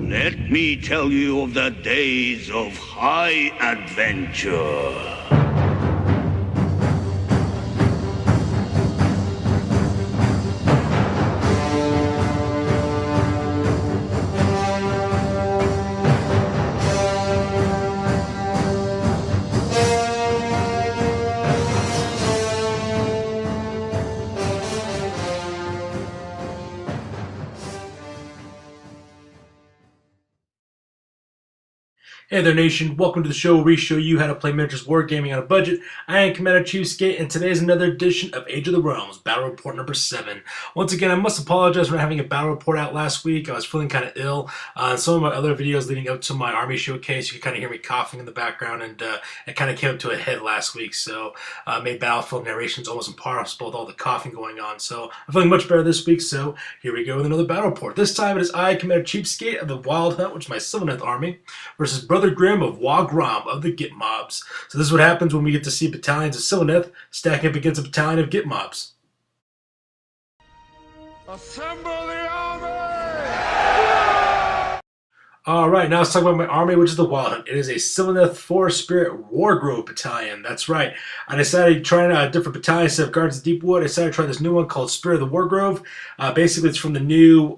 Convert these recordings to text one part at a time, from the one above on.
Let me tell you of the days of high adventure. Hey there, Nation. Welcome to the show where we show you how to play miniatures wargaming on a budget. I am Commander CheapSkate, and today is another edition of Age of the Realms, Battle Report number 7. Once again, I must apologize for not having a battle report out last week. I was feeling kind of ill. Some of my other videos leading up to my army showcase, you could kind of hear me coughing in the background, and it kind of came up to a head last week, so made battlefield narrations almost impossible with all the coughing going on. So I'm feeling much better this week, so here we go with another battle report. This time it is I, Commander CheapSkate of the Wild Hunt, which is my Sylvaneth army, versus Brother Grom of Wargrove of the Gitmobs. So this is what happens when we get to see battalions of Sylvaneth stacking up against a battalion of Gitmobs. Assemble the army! Alright, now let's talk about my army, which is the Wild Hunt. It is a Sylvaneth Forest Spirit Wargrove Battalion. That's right. I decided to try a different battalion instead of Guards of Deepwood. I decided to try this new one called Spirit of the Wargrove. Basically, it's from the new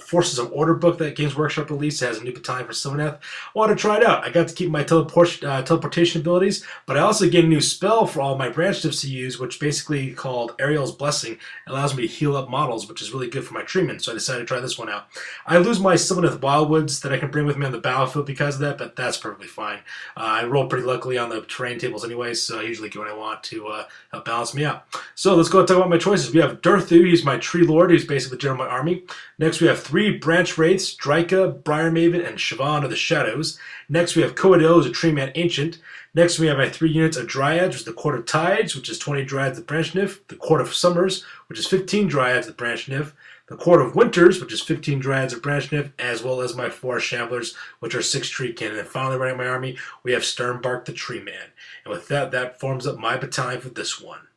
Forces of Order book that Games Workshop released. It has a new battalion for Sylvaneth. I wanted to try it out. I got to keep my teleportation abilities, but I also get a new spell for all my branch shifts to use, which basically called Ariel's Blessing. It allows me to heal up models, which is really good for my treatment, so I decided to try this one out. I lose my Sylvaneth Wildwoods that I can bring with me on the battlefield because of that, but that's perfectly fine. I roll pretty luckily on the terrain tables anyway, so I usually get what I want to help balance me out. So let's go and talk about my choices. We have Durthu, he's my tree lord, he's basically the general of my army. Next we have 3 branch wraiths, Drika, Briarmaven, and Siobhan of the Shadows. Next we have Coadil, who's a tree man ancient. Next we have my 3 units of Dryads, which is the Court of Tides, which is 20 Dryads of Branch Nymph, the Court of Summers, which is 15 Dryads of Branch Nymph, the Court of Winters, which is 15 Dryads of Branch Nymph, as well as my 4 Shamblers, which are 6 Tree Cannon. And finally, running my army, we have Sternbark the Tree Man. And with that, that forms up my battalion for this one.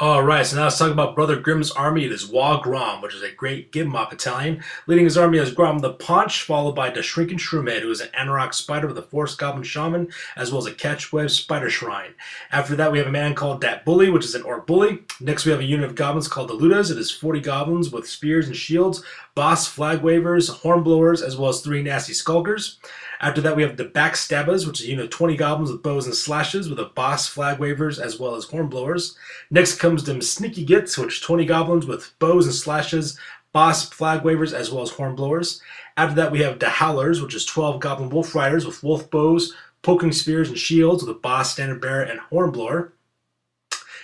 Alright, so now let's talk about Brother Grim's army. It is Wargrove, which is a Great Gitmob Battalion. Leading his army is Grom the Paunch, followed by the Shrinking Shrewhead, who is an Anorak Spider with a Forest Goblin Shaman, as well as a Catchweb Spider Shrine. After that, we have a man called Dat Bully, which is an Orc Bully. Next, we have a unit of goblins called the Ludas. It is 40 goblins with spears and shields, boss flag wavers, hornblowers, as well as 3 nasty skulkers. After that, we have the Backstabbers, which is a unit of 20 goblins with bows and slashes, with a boss, flag wavers, as well as hornblowers. Next comes the Sneaky Gits, which is 20 goblins with bows and slashes, boss, flag wavers, as well as hornblowers. After that, we have the Howlers, which is 12 goblin wolf riders with wolf bows, poking spears, and shields, with a boss, standard bearer, and hornblower.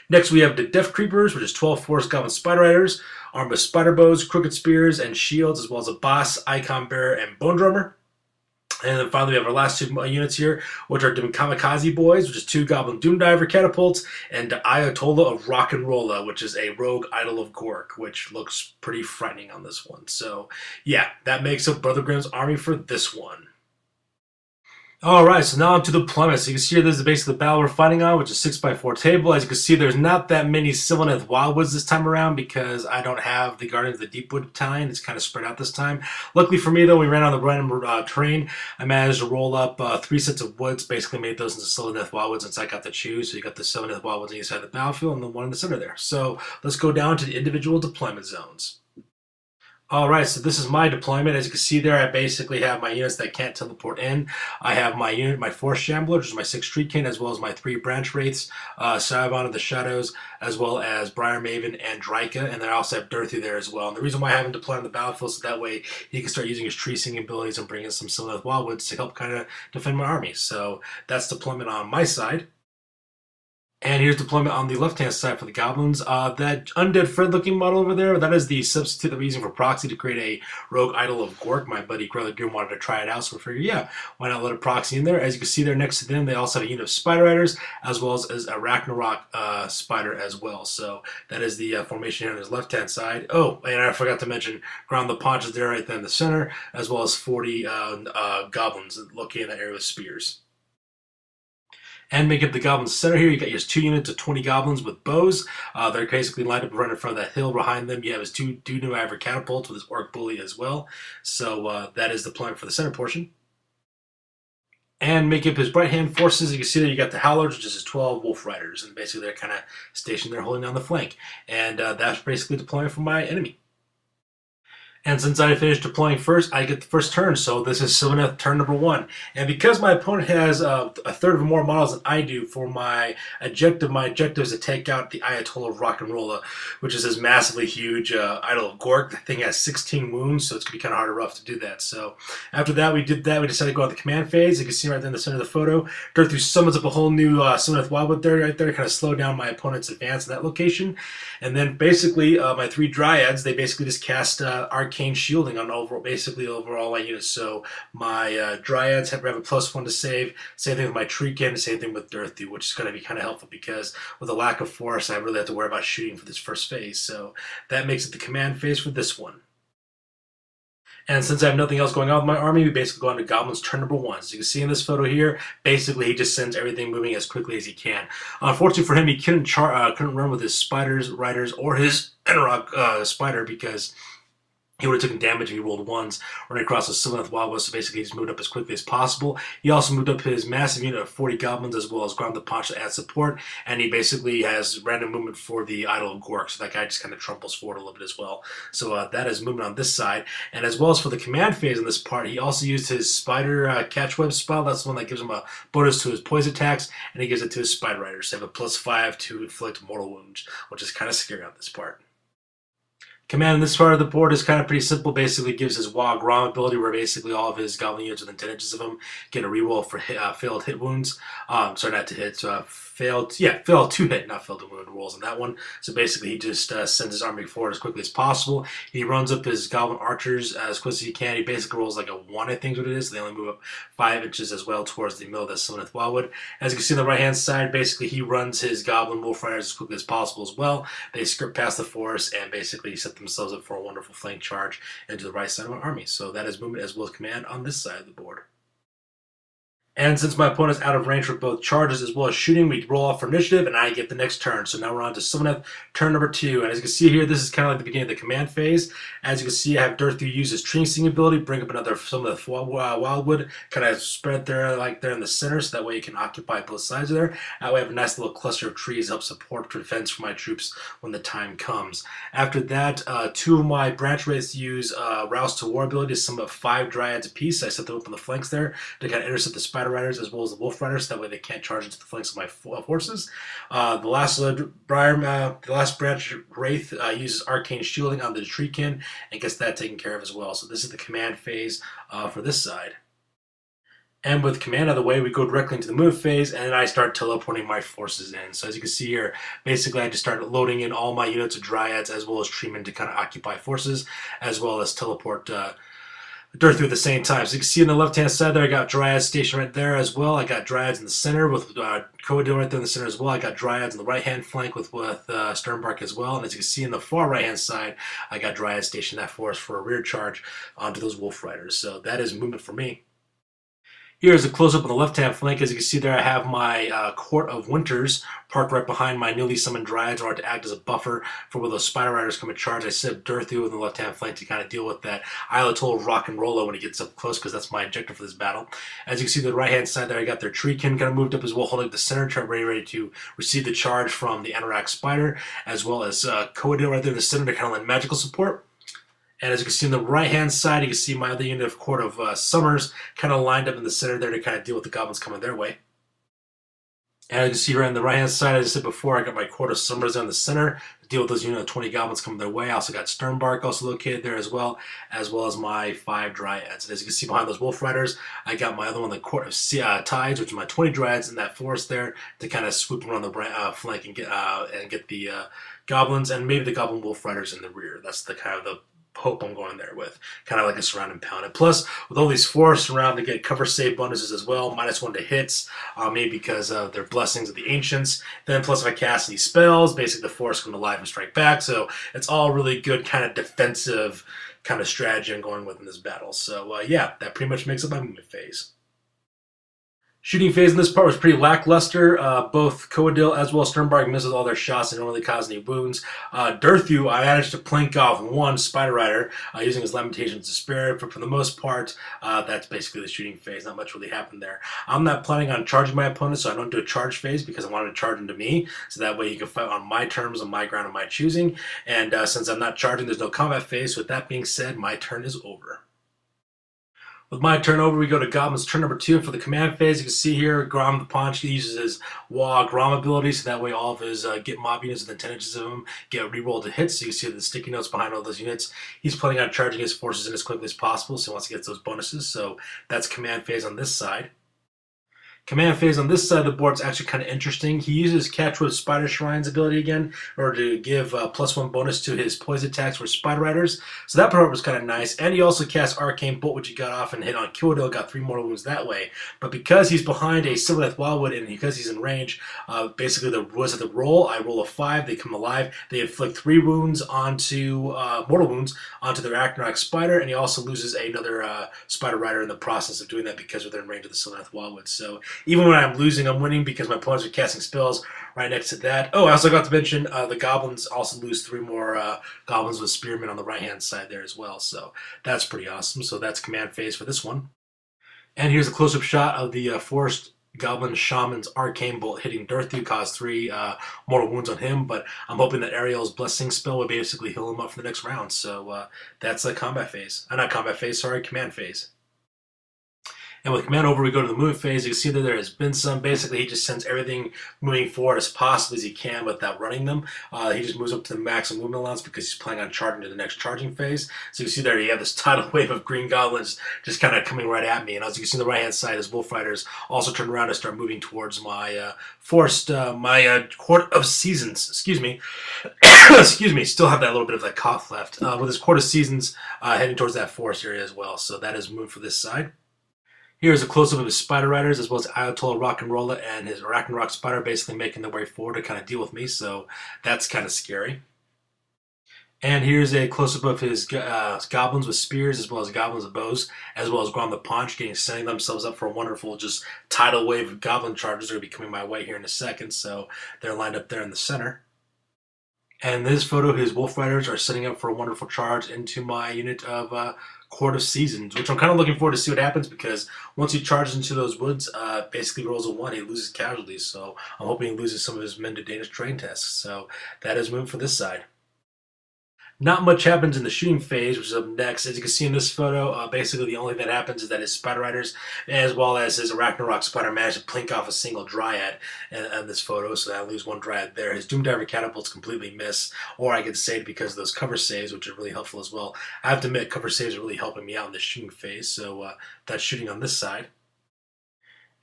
Next, we have the Death Creepers, which is 12 Forest Goblin Spider Riders, armed with spider bows, crooked spears, and shields, as well as a boss, icon bearer, and bone drummer. And then finally, we have our last 2 units here, which are the Kamikaze Boys, which is 2 Goblin Doomdiver catapults, and the Ayatollah of Rock and Rolla, which is a rogue idol of Gork, which looks pretty frightening on this one. So, yeah, that makes up Brother Grim's army for this one. Alright, so now on to the deployment. So you can see here, this is basically the battle we're fighting on, which is 6x4 table. As you can see, there's not that many Sylvaneth Wildwoods this time around because I don't have the Guardians of the Deepwood Battalion. It's kind of spread out this time. Luckily for me, though, we ran on the random terrain. I managed to roll up 3 sets of woods, basically made those into Sylvaneth Wildwoods since I got to choose. So you got the Sylvaneth Wildwoods on each side of the battlefield and the one in the center there. So let's go down to the individual deployment zones. Alright, so this is my deployment. As you can see there, I basically have my units that can't teleport in. I have my unit, my 4 Shambler, which is my 6 Tree King, as well as my 3 Branch Wraiths, Sylvaneth of the Shadows, as well as Briarmaven and Drika, and then I also have Durthu there as well. And the reason why I haven't deployed on the battlefield is so that way he can start using his tree singing abilities and bring in some Sylvaneth Wildwoods to help kind of defend my army. So that's deployment on my side. And here's deployment on the left-hand side for the goblins. That undead Fred-looking model over there, that is the substitute that we're using for proxy to create a rogue idol of Gork. My buddy Brother Grim wanted to try it out, so we figured, yeah, why not let a proxy in there? As you can see there next to them, they also have a unit of Spider Riders, as well as a Ragnarok Spider as well. So that is the formation here on his left-hand side. Oh, and I forgot to mention, Grom the Paunch is there right there in the center, as well as 40 goblins located in that area with spears. And make up the goblin center here, you got your 2 units of 20 goblins with bows. They're basically lined up right in front of that hill behind them. You have his two new ivory catapults with his orc bully as well. So that is the plan for the center portion. And make up his right-hand forces. You can see that you got the Howlers, which is his 12 Wolf Riders. And basically they're kind of stationed there holding down the flank. And that's basically deployment for my enemy. And since I finished deploying first, I get the first turn. So this is Sylvaneth turn number 1. And because my opponent has a third or more models than I do for my objective is to take out the Ayatollah of Rock and Rolla, which is this massively huge idol of Gork. The thing has 16 wounds, so it's going to be kind of hard or rough to do that. So after that, we decided to go on the command phase. You can see right there in the center of the photo, Dirthu summons up a whole new Sylvaneth Wildwood there, right there, kind of slow down my opponent's advance in that location. And then basically my 3 Dryads, they basically just cast Arcane Shielding on overall my units. So my Dryads have a +1 to save. Same thing with my Treekin, same thing with Dirthu, which is going to be kind of helpful because with a lack of force, I really have to worry about shooting for this first phase. So that makes it the command phase for this one. And since I have nothing else going on with my army, we basically go on to Goblin's turn number 1. So you can see in this photo here, basically he just sends everything moving as quickly as he can. Unfortunately for him, he couldn't run with his Spiders, Riders, or his Enrock Spider because he would have taken damage if he rolled 1s running across the Sylvaneth Wildwood, so basically he's moved up as quickly as possible. He also moved up his massive unit of 40 goblins as well as Grom the Paunch to add support, and he basically has random movement for the Idol of Gork, so that guy just kind of trumples forward a little bit as well. So that is movement on this side, and as well as for the command phase in this part, he also used his Spider Catchweb spell. That's the one that gives him a bonus to his poison attacks, and he gives it to his Spider Riders. So they have a +5 to inflict mortal wounds, which is kind of scary on this part. Command in this part of the board is kind of pretty simple. Basically gives his Grom ability where basically all of his goblin units within 10 inches of him get a reroll for failed hit wounds. Sorry, not to hit. Failed to hit, not failed to wound rolls on that one. So basically he just sends his army forward as quickly as possible. He runs up his goblin archers as quick as he can. He basically rolls like a 1, I think is what it is. So they only move up 5 inches as well towards the middle of the Sylvaneth Wildwood. As you can see on the right-hand side, basically he runs his goblin wolf riders as quickly as possible as well. They skirt past the forest and basically set themselves up for a wonderful flank charge into the right side of my army. So that is movement as well as command on this side of the board. And since my opponent is out of range for both charges as well as shooting, we roll off for initiative, and I get the next turn. So now we're on to Sylvaneth, turn number 2. And as you can see here, this is kind of like the beginning of the command phase. As you can see, I have Dirthu use his Tree Sing ability, bring up another Sylvaneth Wildwood, kind of spread there, like there in the center, so that way you can occupy both sides of there. That way I have a nice little cluster of trees to help support defense for my troops when the time comes. After that, 2 of my branch wraiths use Rouse to War ability to summon up 5 Dryads apiece. I set them up on the flanks there to kind of intercept the Spider Riders as well as the Wolf Riders, so that way they can't charge into the flanks of my forces. The last branch wraith uses Arcane Shielding on the Treekin and gets that taken care of as well. So this is the command phase for this side. And with command out of the way, we go directly into the move phase, and then I start teleporting my forces in. So as you can see here, basically I just start loading in all my units of Dryads as well as Treemen to kind of occupy forces, as well as teleport Dirthu at the same time. So you can see on the left-hand side there, I got Dryads stationed right there as well. I got Dryads in the center with Coadil right there in the center as well. I got Dryads on the right-hand flank with Sternbark as well. And as you can see on the far right-hand side, I got Dryads stationed in that forest for a rear charge onto those Wolf Riders. So that is movement for me. Here's a close-up on the left-hand flank. As you can see there, I have my Court of Winters parked right behind my newly summoned Dryads in order to act as a buffer for when those Spider Riders come in charge. I set Dirthu on the left-hand flank to kind of deal with that Ayatollah of Rock and Rolla when he gets up close, because that's my objective for this battle. As you can see on the right-hand side there, I got their Treekin kind of moved up as well, holding the center turn, ready to receive the charge from the Anorak Spider, as well as Coadil right there in the center to kind of lend magical support. And as you can see on the right-hand side, you can see my other unit of Court of Summers kind of lined up in the center there to kind of deal with the goblins coming their way. And as you can see right on the right-hand side, as I said before, I got my Court of Summers there in the center to deal with those unit of 20 goblins coming their way. I also got Sternbark also located there as well as my 5 Dryads. And as you can see behind those Wolf Riders, I got my other one, the Court of Tides, which is my 20 Dryads in that forest there to kind of swoop around the flank and get the goblins and maybe the Goblin Wolf Riders in the rear. That's the kind of the hope I'm going there with, kind of like a surround and pound. And plus, with all these forests around, they get cover save bonuses as well, -1 to hits, maybe because of their blessings of the ancients. Then plus if I cast any spells, basically the forest come alive and strike back. So it's all really good kind of defensive kind of strategy I'm going with in this battle. So yeah, that pretty much makes up my movement phase. Shooting phase in this part was pretty lackluster. Both Coadil as well as Sternbarg missed with all their shots and didn't really cause any wounds. Durthu, I managed to plink off one Spider Rider using his Lamentations to spare, but for the most part, that's basically the shooting phase. Not much really happened there. I'm not planning on charging my opponent, so I don't do a charge phase because I wanted to charge into me, so that way he can fight on my terms, on my ground, of my choosing. And since I'm not charging, there's no combat phase. So with that being said, my turn is over. With my turn over, we go to Goblin's turn number 2 for the command phase. You can see here, Grom the Paunch uses his Grom ability, so that way all of his Gitmob units within 10 inches of him get rerolled to hits. So you can see the sticky notes behind all those units. He's planning on charging his forces in as quickly as possible, so he wants to get those bonuses. So that's command phase on this side. Command phase on this side of the board is actually kind of interesting. He uses Catchwood Spider Shrine's ability again in order to give +1 bonus to his poison attacks for Spider Riders. So that part was kind of nice. And he also cast Arcane Bolt, which he got off and hit on Coadil, got 3 more wounds that way. But because he's behind a Sylvaneth Wildwood and because he's in range, basically the woods at the roll, I roll a 5, they come alive, they inflict 3 wounds onto, mortal wounds, onto their Arachnarok Spider, and he also loses another Spider Rider in the process of doing that because they're in range of the Sylvaneth Wildwood. So even when I'm losing, I'm winning because my opponents are casting spells right next to that. Oh, I also got to mention the Goblins also lose 3 more Goblins with Spearmen on the right-hand side there as well. So that's pretty awesome. So that's command phase for this one. And here's a close-up shot of the Forest Goblin Shaman's Arcane Bolt hitting Durthu, caused 3 mortal wounds on him, but I'm hoping that Ariel's Blessing spell would basically heal him up for the next round. So that's a combat phase. Not combat phase, sorry, command phase. And with command over, we go to the movement phase. You can see that there has been some. Basically, he just sends everything moving forward as possibly as he can without running them. He just moves up to the maximum movement allowance because he's planning on charging to the next charging phase. So you can see there you have this tidal wave of green goblins just kind of coming right at me. And as you can see on the right-hand side, his Wolf Riders also turn around and start moving towards my my Court of Seasons. Excuse me. Excuse me. Still have that little bit of that cough left. With his Court of Seasons heading towards that forest area as well. So that is moved for this side. Here's a close-up of his Spider Riders, as well as Ayatollah Rock and Rolla and his Arachnarok Spider basically making their way forward to kind of deal with me, so that's kind of scary. And here's a close-up of his Goblins with Spears, as well as Goblins with Bows, as well as Grom the Paunch, setting themselves up for a wonderful just tidal wave of Goblin charges that are going to be coming my way here in a second, so they're lined up there in the center. And in this photo, his Wolf Riders are setting up for a wonderful charge into my unit of Court of Seasons, which I'm kind of looking forward to see what happens because once he charges into those woods, basically rolls a 1, he loses casualties. So I'm hoping he loses some of his men to Danish terrain tests. So that is moved for this side. Not much happens in the shooting phase, which is up next. As you can see in this photo, basically the only thing that happens is that his Spider Riders, as well as his Arachnarok Spider, manage to plink off a single Dryad in this photo, so I lose 1 Dryad there. His Doomdiver Catapults completely miss, or I could say because of those cover saves, which are really helpful as well. I have to admit, cover saves are really helping me out in the shooting phase, so that's shooting on this side.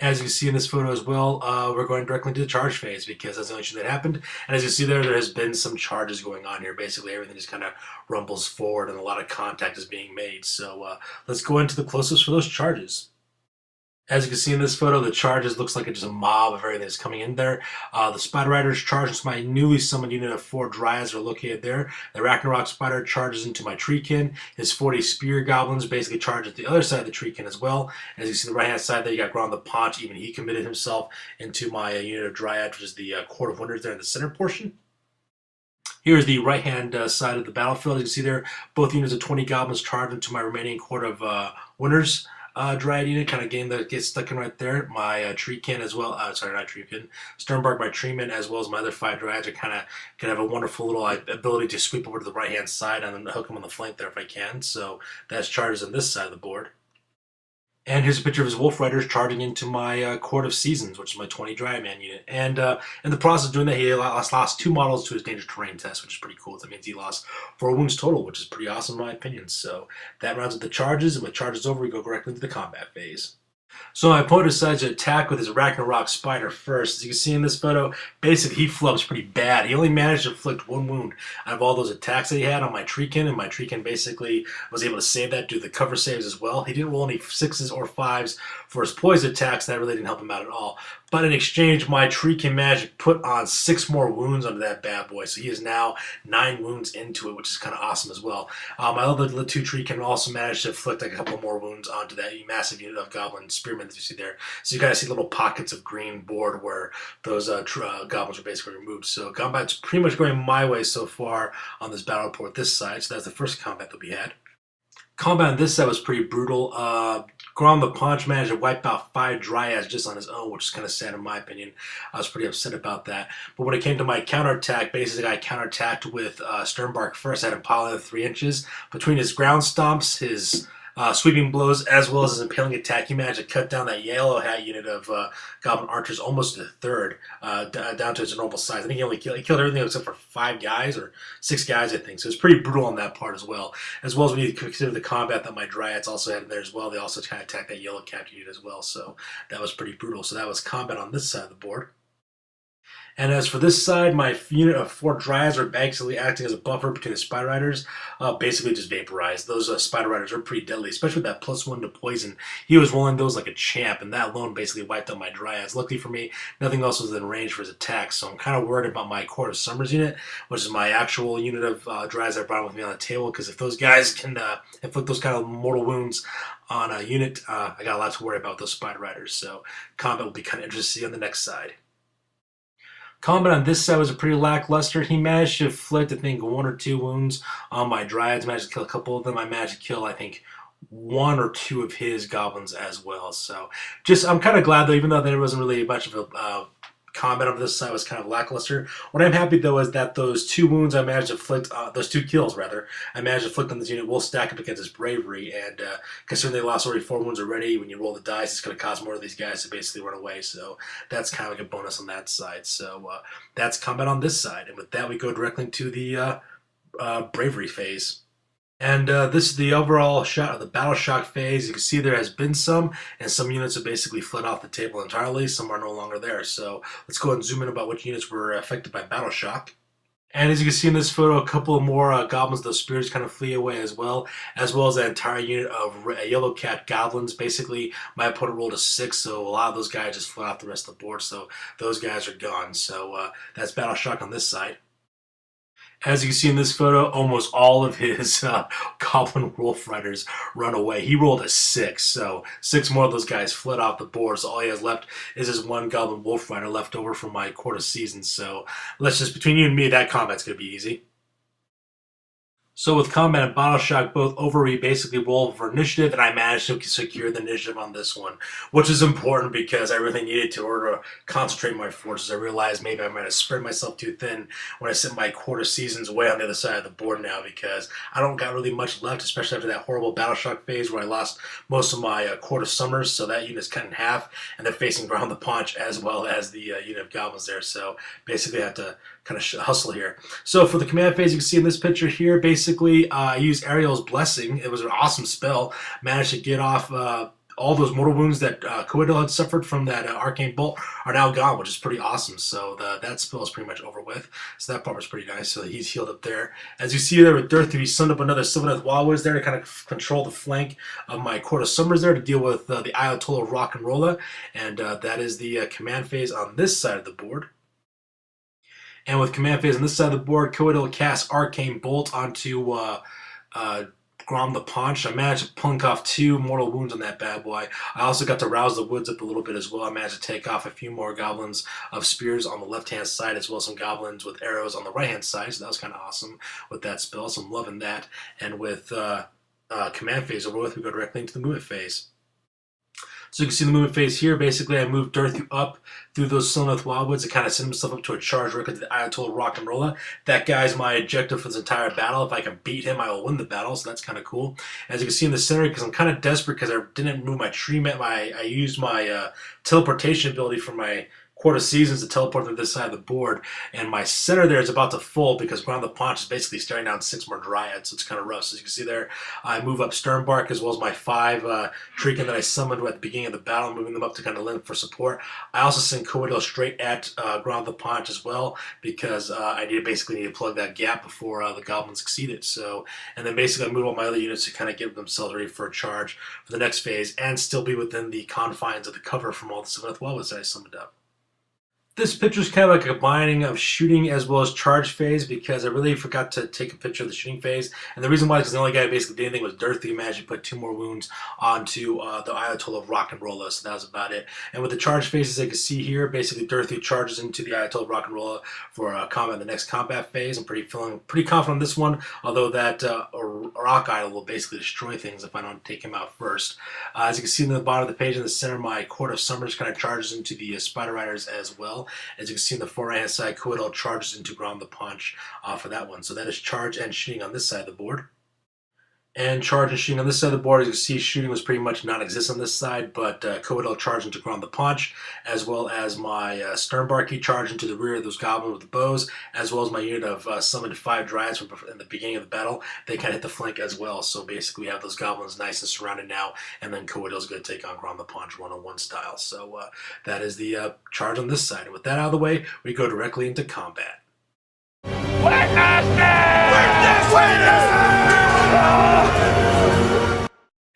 As you can see in this photo as well, we're going directly to the charge phase because that's the only thing that happened. And as you see there has been some charges going on here. Basically, everything just kind of rumbles forward and a lot of contact is being made. So let's go into the close-ups for those charges. As you can see in this photo, the charges looks like it's just a mob of everything that's coming in there. The Spider Riders charge into my newly summoned unit of 4 Dryads are located there. The Arachnarok Spider charges into my Treekin. His 40 Spear Goblins basically charge at the other side of the Treekin as well. And as you see on the right-hand side there, you got Grom the Paunch. Even he committed himself into my unit of Dryad, which is the Court of Wonders there in the center portion. Here's the right-hand side of the battlefield. As you can see there, both units of 20 Goblins charge into my remaining Court of Wonders. Dryad unit, kind of game that gets stuck in right there. My Treekin as well, sorry, not Treekin, Sternbark, my Treeman, as well as my other 5 Dryads are kind of going to have a wonderful little ability to sweep over to the right-hand side and then hook them on the flank there if I can. So that's charges on this side of the board. And here's a picture of his Wolf Riders charging into my Court of Seasons, which is my 20 Dryad Man unit. And in the process of doing that, he lost 2 models to his Dangerous Terrain test, which is pretty cool. That means he lost 4 wounds total, which is pretty awesome in my opinion. So that rounds up the charges, and with charges over, we go directly into the combat phase. So my opponent decides to attack with his Arachnarok Spider first. As you can see in this photo, basically he flubs pretty bad. He only managed to inflict 1 wound out of all those attacks that he had on my Treekin, and my Treekin basically was able to save that due to the cover saves as well. He didn't roll any 6s or 5s for his poison attacks. That really didn't help him out at all. But in exchange, my Treekin Magic put on 6 more wounds onto that bad boy. So he is now 9 wounds into it, which is kind of awesome as well. My other 2 Treekin also managed to inflict like a couple more wounds onto that massive unit of Goblin spearmen that you see there. So you kind of see little pockets of green board where those goblins were basically removed. So combat's pretty much going my way so far on this battle report this side. So that's the first combat that we had. Combat on this side was pretty brutal. Grom the Paunch managed to wipe out 5 Dryads just on his own, which is kind of sad in my opinion. I was pretty upset about that. But when it came to my counterattack, basically I counterattacked with Sternbark first. I had him pile in 3 inches. Between his ground stomps, his sweeping blows, as well as his impaling attack, he managed to cut down that yellow hat unit of Goblin Archers almost to a third, down to its normal size. I think he killed everything except for 5 guys or 6 guys, I think. So it's pretty brutal on that part as well. As well as when you consider the combat that my Dryads also had in there as well. They also kind of attacked that yellow cap unit as well. So that was pretty brutal. So that was combat on this side of the board. And as for this side, my unit of 4 Dryads are basically acting as a buffer between the Spider Riders, basically just vaporized. Those Spider Riders are pretty deadly, especially with that +1 to poison. He was rolling those like a champ, and that alone basically wiped out my Dryads. Luckily for me, nothing else was in range for his attack, so I'm kind of worried about my Court of Summers unit, which is my actual unit of Dryads I brought with me on the table, because if those guys can inflict those kind of mortal wounds on a unit, I got a lot to worry about with those Spider Riders, so combat will be kind of interesting to see on the next side. Combat on this side was a pretty lackluster. He managed to inflict, I think, 1 or 2 wounds on my Dryads. Managed to kill a couple of them. I managed to kill, I think, 1 or 2 of his goblins as well. So, I'm kind of glad though, even though there wasn't really much of a combat on this side was kind of lackluster. What I'm happy though is that those 2 wounds I managed to inflict, those 2 kills rather, I managed to inflict on this unit will stack up against his bravery. And considering they lost already 4 wounds already, when you roll the dice, it's going to cause more of these guys to basically run away. So that's kind of like a bonus on that side. So that's combat on this side. And with that, we go directly to the bravery phase. And this is the overall shot of the Battle Shock phase. You can see there has been some, and some units have basically fled off the table entirely. Some are no longer there. So let's go ahead and zoom in about which units were affected by Battle Shock. And as you can see in this photo, a couple more goblins, those spears kind of flee away as well as that entire unit of yellow cat goblins. Basically, my opponent rolled a 6, so a lot of those guys just fled off the rest of the board. So those guys are gone. So that's Battle Shock on this side. As you can see in this photo, almost all of his Goblin Wolf Riders run away. He rolled a 6, so 6 more of those guys fled off the board. So all he has left is his 1 Goblin Wolf Rider left over from my Court of Seasons. So let's just, between you and me, that combat's going to be easy. So with combat and Battle Shock both over, we basically roll for initiative, and I managed to secure the initiative on this one, which is important because I really needed to in order to concentrate my forces. I realized maybe I might have spread myself too thin when I sent my Court of Seasons way on the other side of the board now, because I don't got really much left, especially after that horrible Battle Shock phase where I lost most of my Court of Summers, so that unit's cut in half, and they're facing Grom the Paunch as well as the unit of goblins there, so basically I have to kind of hustle here. So for the command phase, you can see in this picture here, basically I used Ariel's Blessing. It was an awesome spell. Managed to get off all those mortal wounds that Coidel had suffered from that Arcane Bolt are now gone, which is pretty awesome. So that spell is pretty much over with. So that part was pretty nice. So he's healed up there. As you see there with Dirthu, he summoned up another Sylvaneth Wildwoods there to kind of control the flank of my Court of Summers there to deal with the Ayatollah Rock and Rolla. And that is the command phase on this side of the board. And with command phase on this side of the board, Coidel casts Arcane Bolt onto Grom the Paunch. I managed to plunk off 2 mortal wounds on that bad boy. I also got to rouse the woods up a little bit as well. I managed to take off a few more goblins of spears on the left-hand side, as well as some goblins with arrows on the right-hand side. So that was kind of awesome with that spell. So I'm loving that. And with command phase over with, we go directly into the movement phase. So you can see the movement phase here. Basically, I moved Dirthu up through those Sylvaneth Wildwoods to kind of set himself up to a charge record to the Ayatollah Rock and Rolla. That guy's my objective for this entire battle. If I can beat him, I will win the battle, so that's kind of cool. As you can see in the center, because I'm kind of desperate because I didn't move my tree mat, I used my teleportation ability for my Court of Seasons to teleport to this side of the board, and my center there is about to full because Grom the Paunch is basically staring down 6 more Dryads, so it's kind of rough. So as you can see there, I move up Sternbark as well as my 5 Treekin that I summoned at the beginning of the battle, moving them up to kind of limp for support. I also send Coidel straight at Grom the Paunch as well because I basically need to plug that gap before the goblins succeed it. So, and then basically I move all my other units to kind of get themselves ready for a charge for the next phase and still be within the confines of the cover from all the Sylvaneth Wildwoods that I summoned up. This picture is kind of like a combining of shooting as well as charge phase, because I really forgot to take a picture of the shooting phase. And the reason why is because the only guy who basically did anything was Dirthy. Managed to put 2 more wounds onto the Ayatollah of Rock and Rolla, so that was about it. And with the charge phase, as you can see here, basically Dirthy charges into the Ayatollah of Rock and Rolla for combat, the next combat phase. I'm feeling pretty confident on this one, although that Rock Idol will basically destroy things if I don't take him out first. As you can see in the bottom of the page in the center, my Court of Summers kind of charges into the Spider Riders as well. As you can see on the far right hand side, Coetal charges into Grom the Paunch for that one. So that is charge and shooting on this side of the board. And charge and shooting on this side of the board, as you can see, shooting was pretty much non-existent on this side, but Coetal charged into Grom the Paunch, as well as my Sternbarky charged into the rear of those goblins with the bows, as well as my unit of summoned 5 Dryads from in the beginning of the battle. They kind of hit the flank as well, so basically we have those goblins nice and surrounded now, and then Coetal's going to take on Grom the Paunch 1-on-1 style. So that is the charge on this side. And with that out of the way, we go directly into combat.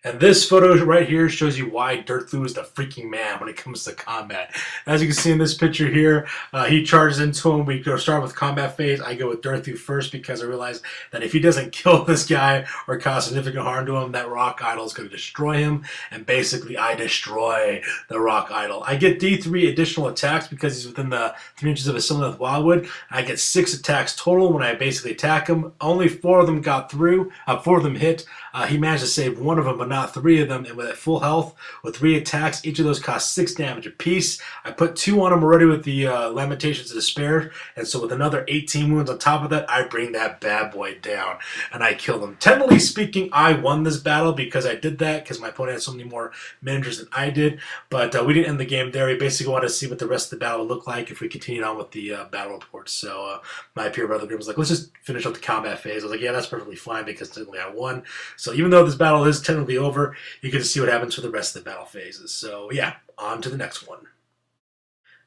And this photo right here shows you why Dirthu is the freaking man when it comes to combat. As you can see in this picture here, he charges into him. We go start with combat phase. I go with Dirthu first because I realize that if he doesn't kill this guy or cause significant harm to him, that Rock Idol is going to destroy him. And basically, I destroy the Rock Idol. I get D3 additional attacks because he's within the 3 inches of a Sylvaneth Wildwood. I get 6 attacks total when I basically attack him. Only 4 of them got through. 4 of them hit. He managed to save 1 of them, but not 3 of them, and with at full health, with 3 attacks, each of those cost 6 damage apiece. I put 2 on him already with the Lamentations of Despair, and so with another 18 wounds on top of that, I bring that bad boy down, and I kill him. Technically speaking, I won this battle because I did that, because my opponent had so many more managers than I did, but we didn't end the game there. We basically wanted to see what the rest of the battle would look like if we continued on with the battle reports. So my peer brother Grim was like, let's just finish up the combat phase. I was like, yeah, that's perfectly fine because technically I won. So even though this battle is technically over, you get to see what happens for the rest of the battle phases. So yeah, on to the next one.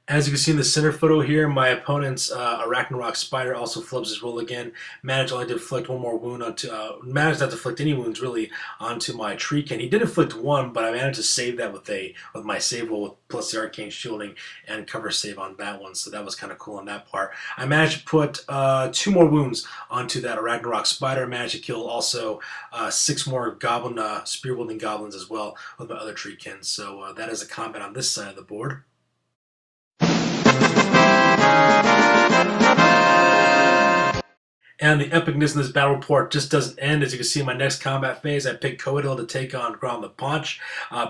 As you can see in the center photo here, my opponent's Arachnarok Spider also flubs his roll again. Managed only to inflict 1 more wound onto, managed not to inflict any wounds really onto my Treekin. He did inflict 1, but I managed to save that with my save roll with plus the Arcane Shielding and cover save on that one. So that was kind of cool on that part. I managed to put 2 more wounds onto that Arachnarok Spider. I managed to kill also 6 more Goblin Spear Wielding Goblins as well with my other Treekin. So that is a combat on this side of the board. And the epicness in this battle report just doesn't end. As you can see in my next combat phase, I picked Coetal to take on Grom the Paunch.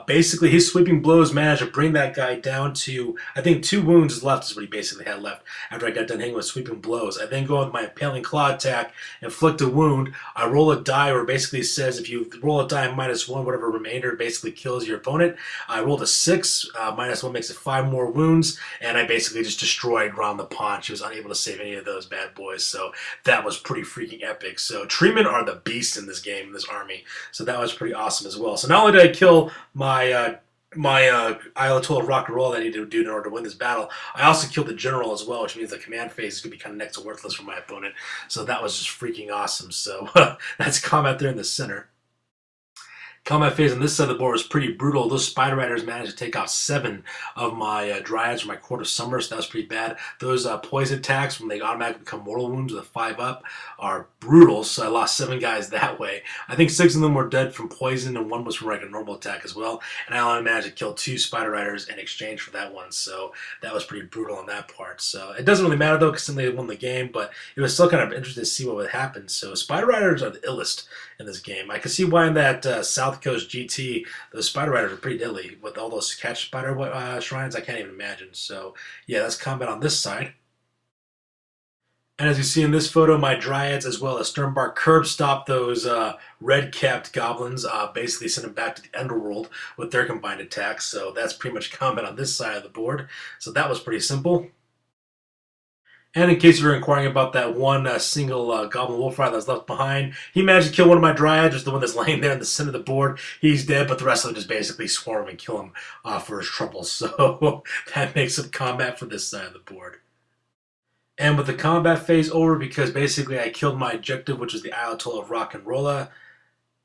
Basically, his sweeping blows managed to bring that guy down to, I think, 2 wounds left is what he basically had left after I got done hanging with sweeping blows. I then go with my Impaling Claw attack, inflict a wound. I roll a die where it basically says if you roll a die -1, whatever remainder basically kills your opponent. I rolled a 6, -1 makes it 5 more wounds, and I basically just destroyed Grom the Paunch. He was unable to save any of those bad boys, so that was pretty freaking epic. So Treemen are the beast in this game, in this army. So that was pretty awesome as well. So not only did I kill my Ayatollah of Rock and Roll that I needed to do in order to win this battle, I also killed the general as well, which means the command phase is going to be kind of next to worthless for my opponent. So that was just freaking awesome. So that's combat there in the center. Combat phase on this side of the board was pretty brutal. Those Spider Riders managed to take out 7 of my Dryads from my Court of Summer, so that was pretty bad. Those poison attacks, when they automatically become mortal wounds with a 5-up, are brutal, so I lost 7 guys that way. I think 6 of them were dead from poison, and 1 was from like a normal attack as well. And I only managed to kill 2 Spider Riders in exchange for that one, so that was pretty brutal on that part. So it doesn't really matter though, because they won the game, but it was still kind of interesting to see what would happen. So Spider Riders are the illest in this game. I can see why in that South Coast GT, those Spider Riders are pretty deadly with all those catch spider shrines. I can't even imagine. So yeah, that's combat on this side. And as you see in this photo, my Dryads as well as Sternbark curb stop those red-capped goblins, basically send them back to the Underworld with their combined attacks. So that's pretty much combat on this side of the board. So that was pretty simple. And in case you were inquiring about that one single Goblin Wolf Rider that was left behind, he managed to kill one of my Dryads, just the one that's laying there in the center of the board. He's dead, but the rest of them just basically swarm and kill him for his troubles. So that makes some combat for this side of the board. And with the combat phase over, because basically I killed my objective, which was the Ayatollah of Rock and Rolla,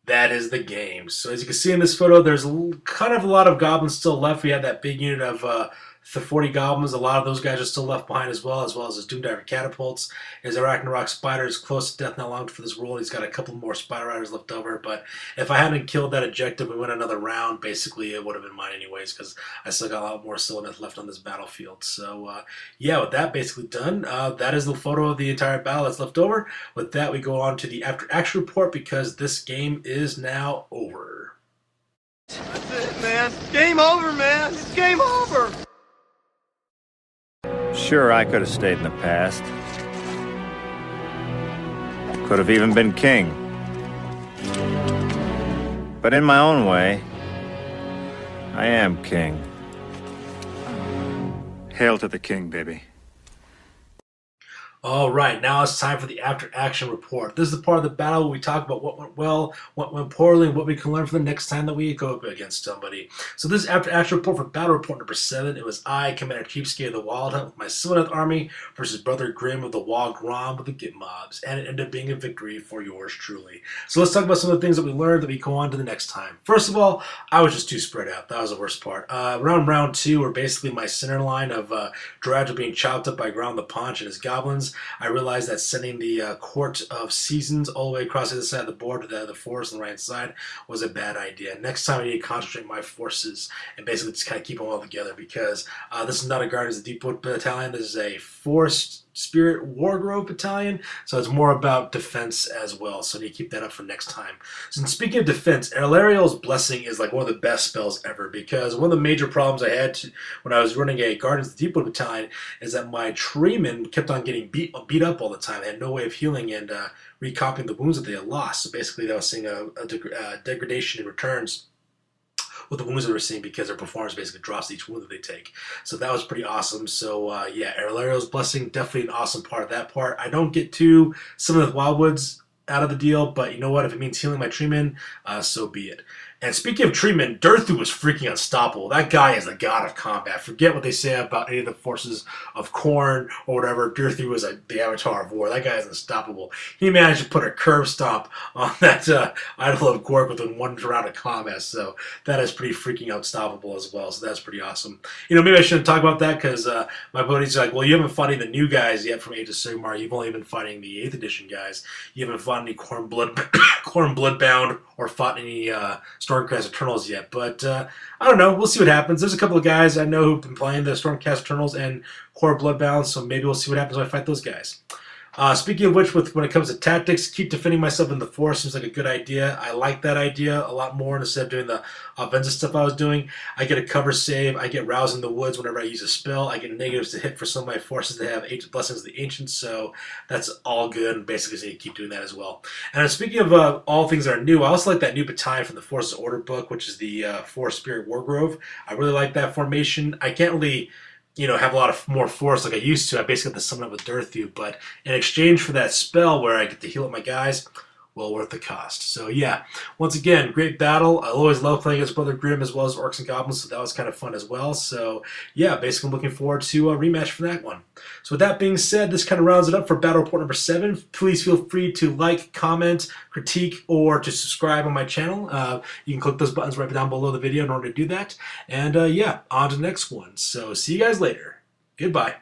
that is the game. So as you can see in this photo, there's kind of a lot of goblins still left. We had that big unit of 40 goblins. A lot of those guys are still left behind as well as his Doomdiver catapults. His Arachnarok spider is close to death, not long for this roll. He's got a couple more spider riders left over, but if I hadn't killed that objective and went another round, basically it would have been mine anyways, because I still got a lot more Sylvaneth left on this battlefield. So yeah, with that basically done, that is the photo of the entire battle that's left over. With that, we go on to the after action report, because this game is now over. That's it, man. Game over, man. It's game over. Sure, I could have stayed in the past. Could have even been king. But in my own way, I am king. Hail to the king, baby. All right, now it's time for the after-action report. This is the part of the battle where we talk about what went well, what went poorly, and what we can learn for the next time that we go up against somebody. So this is after-action report for battle report number 7. It was I, Commander CheapSkate of the Wild Hunt with my Sylvaneth army versus Brother Grim of the Grom with the Gitmobs, and it ended up being a victory for yours truly. So let's talk about some of the things that we learned that we go on to the next time. First of all, I was just too spread out. That was the worst part. Round 2, where basically my center line of Dredge being chopped up by Grom the Paunch and his goblins, I realized that sending the Court of Seasons all the way across the other side of the board to the forest on the right side was a bad idea. Next time I need to concentrate my forces and basically just kind of keep them all together, because this is not a Guardians of the Deepwood Battalion. This is a Forest Spirit Wargrove Battalion, so it's more about defense as well, so I need to keep that up for next time. So speaking of defense, Elariel's Blessing is like one of the best spells ever, because one of the major problems I had when I was running a Guardians of the Deepwood Battalion is that my treemen kept on getting beat up all the time. They had no way of healing and recopying the wounds that they had lost, so basically I was seeing a degradation in returns with the wounds that we're seeing, because their performance basically drops each wound that they take. So that was pretty awesome. So yeah, Aelario's Blessing, definitely an awesome part of that part. I don't get to some of the Wildwoods out of the deal, but you know what? If it means healing my treemen, so be it. And speaking of treemen, Durthu was freaking unstoppable. That guy is the god of combat. Forget what they say about any of the forces of Khorne or whatever. Durthu was the avatar of war. That guy is unstoppable. He managed to put a curb stomp on that Idol of Gork within one round of combat. So that is pretty freaking unstoppable as well. So that's pretty awesome. You know, maybe I shouldn't talk about that, because my buddies are like, well, you haven't fought any of the new guys yet from Age of Sigmar. You've only been fighting the 8th edition guys. You haven't fought any Khorne Bloodbound or fought any Stormcast Eternals yet, but I don't know. We'll see what happens. There's a couple of guys I know who've been playing the Stormcast Eternals and Core Bloodbound, so maybe we'll see what happens when I fight those guys. Speaking of which, when it comes to tactics, keep defending myself in the forest seems like a good idea. I like that idea a lot more. Instead of doing the offensive stuff I was doing, I get a cover save, I get Rouse in the Woods whenever I use a spell, I get negatives to hit for some of my forces that have Blessings of the Ancients, so that's all good, and basically so you keep doing that as well. And speaking of all things that are new, I also like that new battalion from the Forces Order book, which is the Forest Spirit Wargrove. I really like that formation. I can't really have a lot of more force like I used to. I basically have to summon up with Durthu, but in exchange for that spell where I get to heal up my guys, well worth the cost. So yeah, once again, great battle. I always love playing against Brother Grim as well as Orcs and Goblins, so that was kind of fun as well. So yeah, basically I'm looking forward to a rematch for that one. So with that being said, this kind of rounds it up for battle report number 7. Please feel free to like, comment, critique, or to subscribe on my channel. You can click those buttons right down below the video in order to do that. And yeah, on to the next one. So see you guys later. Goodbye.